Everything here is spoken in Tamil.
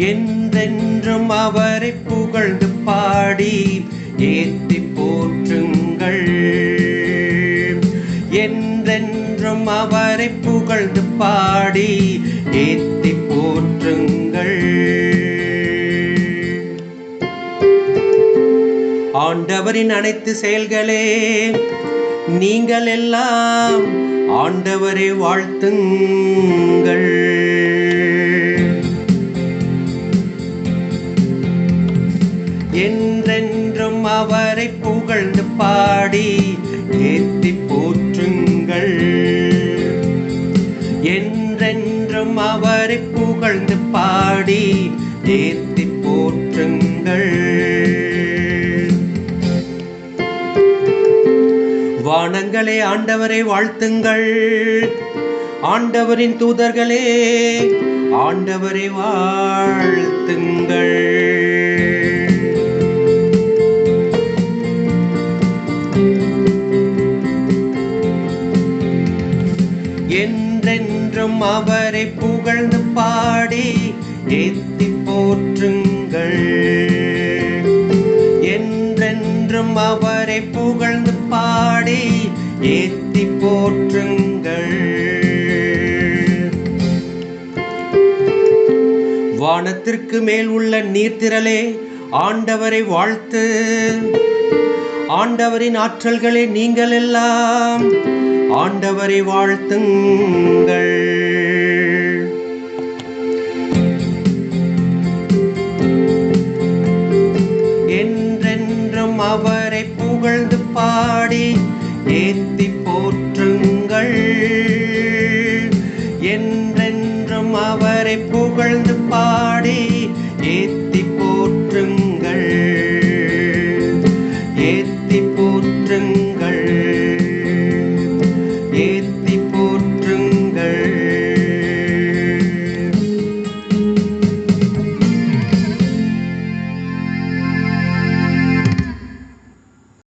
என்றென்றும் அவரை புகழ்ந்து பாடி ஏத்தி போற்றுங்கள். என்றென்றும் அவரை புகழ்ந்து பாடி ஏத்தி போற்றுங்கள். ஆண்டவரின் அனைத்து செயல்களே நீங்கள் எல்லாம் ஆண்டவரை வாழ்த்துங்கள். என்றென்றும் அவரை புகழ்ந்து பாடி ஏத்தி போற்றுங்கள். என்றென்றும் அவரை புகழ்ந்து பாடி ஏத்தி போற்றுங்கள். வானங்களே ஆண்டவரை வாழ்த்துங்கள். ஆண்டவரின் தூதர்களே ஆண்டவரை வாழ்த்துங்கள். என்றென்றும் அவரை புகழ்ந்து பாடி ஏத்தி போற்றுங்கள். என்றென்றும் அவரை புகழ்ந்து பாடி ஏத்தி போற்றுங்கள். வானத்திற்கு மேல் உள்ள நீர்த்திரளே ஆண்டவரை வாழ்த்து. ஆண்டவரின் ஆற்றல்களே நீங்கள் எல்லாம் ஆண்டவரை வாழ்த்துங்கள். என்றென்றும் அவரை புகழ்ந்து பாடி ஏத்தி போற்றுங்கள். என்றென்றும் அவரை புகழ்ந்து பாடி